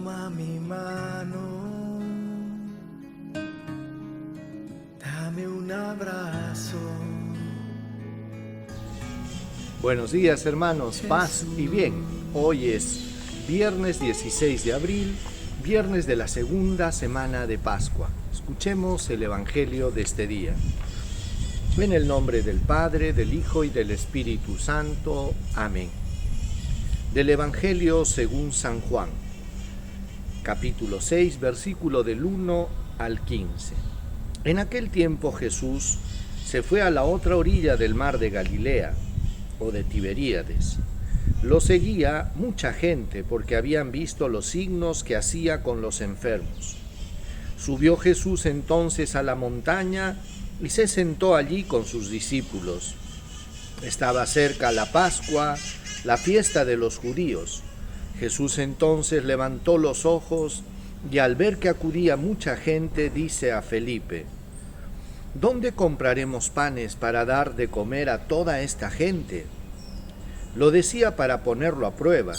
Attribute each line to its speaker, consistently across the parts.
Speaker 1: Toma mi mano, dame un abrazo.
Speaker 2: Buenos días, hermanos, paz y bien. Hoy es viernes 16 de abril, viernes de la segunda semana de Pascua. Escuchemos el Evangelio de este día. En el nombre del Padre, del Hijo y del Espíritu Santo. Amén. Del Evangelio según San Juan, capítulo 6, versículo del 1 al 15. En aquel tiempo Jesús se fue a la otra orilla del mar de Galilea, o de Tiberíades. Lo seguía mucha gente porque habían visto los signos que hacía con los enfermos. Subió Jesús entonces a la montaña y se sentó allí con sus discípulos. Estaba cerca la Pascua, la fiesta de los judíos. Jesús entonces levantó los ojos y al ver que acudía mucha gente, dice a Felipe: ¿Dónde compraremos panes para dar de comer a toda esta gente? Lo decía para ponerlo a prueba,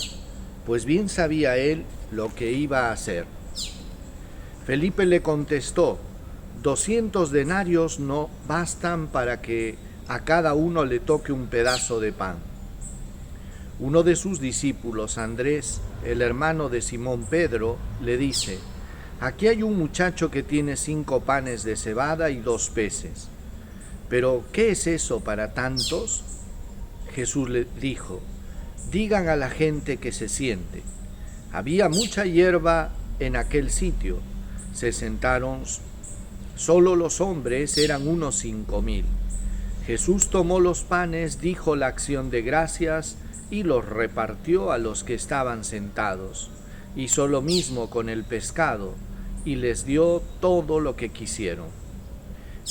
Speaker 2: pues bien sabía él lo que iba a hacer. Felipe le contestó: 200 denarios no bastan para que a cada uno le toque un pedazo de pan. Uno de sus discípulos, Andrés, el hermano de Simón Pedro, le dice: Aquí hay un muchacho que tiene 5 panes de cebada y 2 peces. ¿Pero qué es eso para tantos? Jesús le dijo: Digan a la gente que se siente. Había mucha hierba en aquel sitio. Se sentaron. Solo los hombres eran unos 5,000. Jesús tomó los panes, dijo la acción de gracias y los repartió a los que estaban sentados. Hizo lo mismo con el pescado y les dio todo lo que quisieron.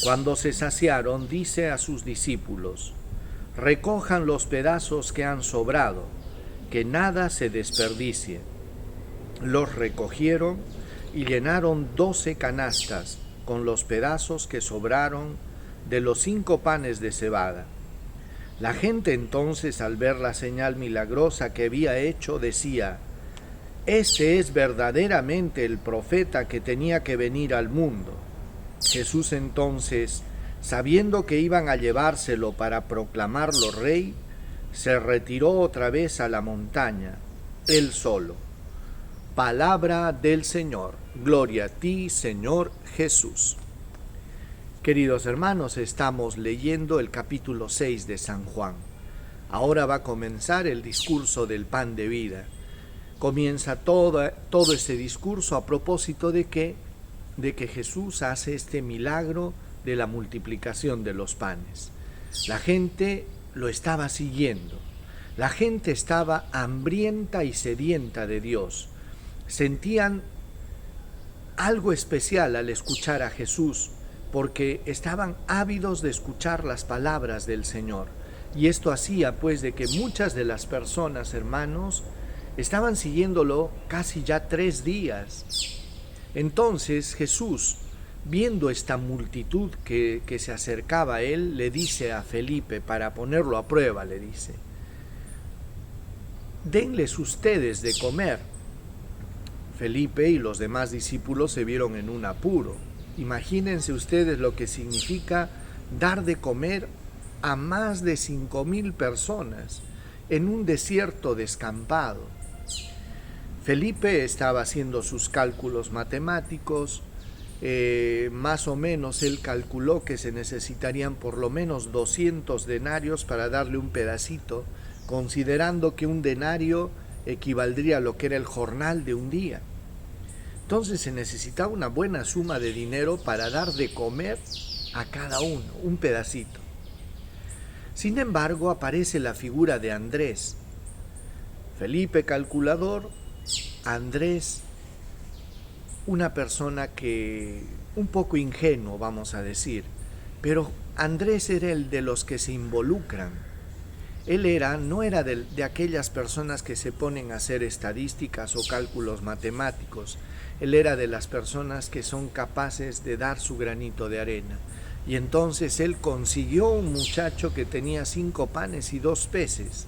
Speaker 2: Cuando se saciaron, dice a sus discípulos: Recojan los pedazos que han sobrado, que nada se desperdicie. Los recogieron y llenaron 12 canastas con los pedazos que sobraron de los 5 panes de cebada. La gente entonces, al ver la señal milagrosa que había hecho, decía: Este es verdaderamente el profeta que tenía que venir al mundo. Jesús entonces, sabiendo que iban a llevárselo para proclamarlo rey, se retiró otra vez a la montaña, él solo. Palabra del Señor. Gloria a ti, Señor Jesús. Queridos hermanos, estamos leyendo el capítulo 6 de San Juan. Ahora va a comenzar el discurso del pan de vida. Comienza todo este discurso a propósito de que Jesús hace este milagro de la multiplicación de los panes. La gente lo estaba siguiendo. La gente estaba hambrienta y sedienta de Dios. Sentían algo especial al escuchar a Jesús, porque estaban ávidos de escuchar las palabras del Señor. Y esto hacía pues de que muchas de las personas, hermanos, estaban siguiéndolo casi ya 3 días. Entonces Jesús, viendo esta multitud que se acercaba a él, le dice a Felipe, para ponerlo a prueba, le dice: Denles ustedes de comer. Felipe y los demás discípulos se vieron en un apuro. Imagínense ustedes lo que significa dar de comer a más de 5,000 personas en un desierto descampado. Felipe estaba haciendo sus cálculos matemáticos. Más o menos él calculó que se necesitarían por lo menos 200 denarios para darle un pedacito, considerando que un denario equivaldría a lo que era el jornal de un día. Entonces se necesitaba una buena suma de dinero para dar de comer a cada uno, un pedacito. Sin embargo, aparece la figura de Andrés. Felipe calculador, Andrés una persona que un poco ingenuo, vamos a decir, pero Andrés era el de los que se involucran. Él no era de aquellas personas que se ponen a hacer estadísticas o cálculos matemáticos. Él era de las personas que son capaces de dar su granito de arena. Y entonces él consiguió un muchacho que tenía 5 panes y 2 peces.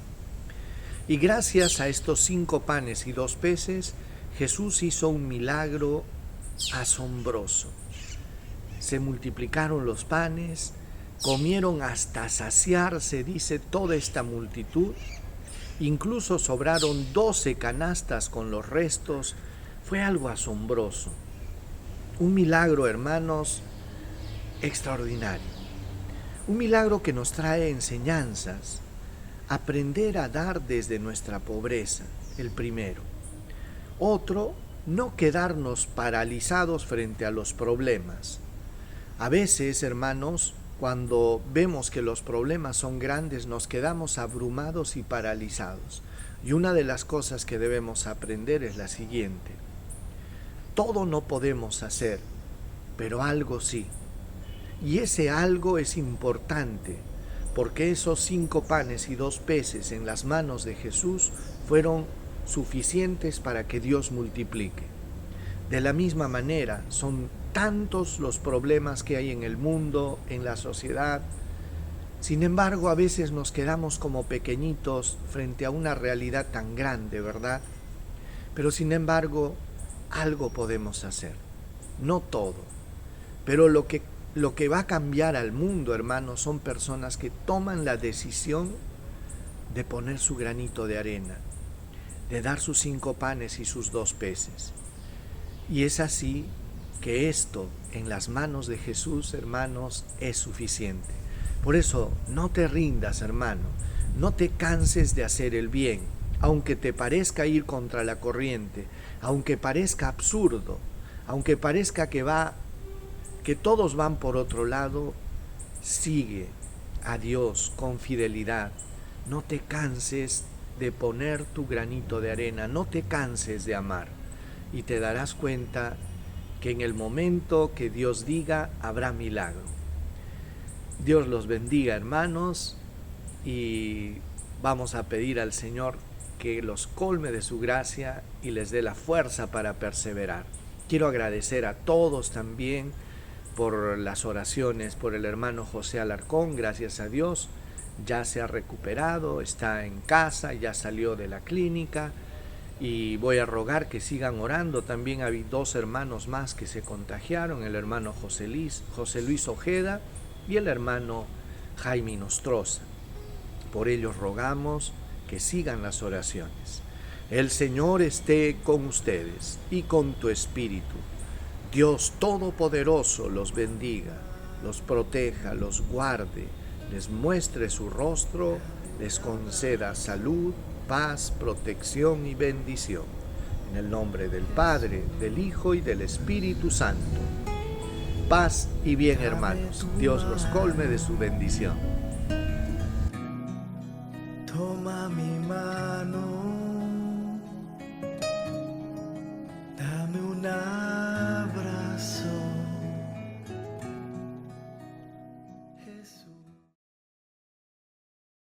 Speaker 2: Y gracias a estos 5 panes y 2 peces, Jesús hizo un milagro asombroso. Se multiplicaron los panes, comieron hasta saciarse, dice, toda esta multitud. Incluso sobraron 12 canastas con los restos. Fue algo asombroso. Un milagro, hermanos, extraordinario. Un milagro que nos trae enseñanzas. Aprender a dar desde nuestra pobreza, el primero. Otro, no quedarnos paralizados frente a los problemas. A veces, hermanos, cuando vemos que los problemas son grandes, nos quedamos abrumados y paralizados. Y una de las cosas que debemos aprender es la siguiente. Todo no podemos hacer, pero algo sí. Y ese algo es importante, porque esos 5 panes y 2 peces en las manos de Jesús fueron suficientes para que Dios multiplique. De la misma manera, son tantos los problemas que hay en el mundo, en la sociedad. Sin embargo, a veces nos quedamos como pequeñitos frente a una realidad tan grande, ¿verdad? Pero sin embargo, algo podemos hacer. No todo. Pero lo que va a cambiar al mundo, hermanos, son personas que toman la decisión de poner su granito de arena, de dar sus 5 panes y sus 2 peces. Y es así que esto en las manos de Jesús, hermanos, es suficiente. Por eso, no te rindas, hermano, no te canses de hacer el bien, aunque te parezca ir contra la corriente, aunque parezca absurdo, aunque parezca que todos van por otro lado. Sigue a Dios con fidelidad. No te canses de poner tu granito de arena, no te canses de amar, y te darás cuenta que en el momento que Dios diga, habrá milagro. Dios los bendiga, hermanos, y vamos a pedir al Señor que los colme de su gracia y les dé la fuerza para perseverar. Quiero agradecer a todos también por las oraciones, por el hermano José Alarcón. Gracias a Dios ya se ha recuperado, está en casa, ya salió de la clínica, y voy a rogar que sigan orando. También hay 2 hermanos más que se contagiaron, el hermano José Luis Ojeda y el hermano Jaime Nostroza. Por ellos rogamos que sigan las oraciones. El Señor esté con ustedes y con tu espíritu. Dios Todopoderoso los bendiga, los proteja, los guarde, les muestre su rostro, les conceda salud, paz, protección y bendición. En el nombre del Padre, del Hijo y del Espíritu Santo. Paz y bien, hermanos. Dios los colme de su bendición.
Speaker 1: Toma mi mano, dame una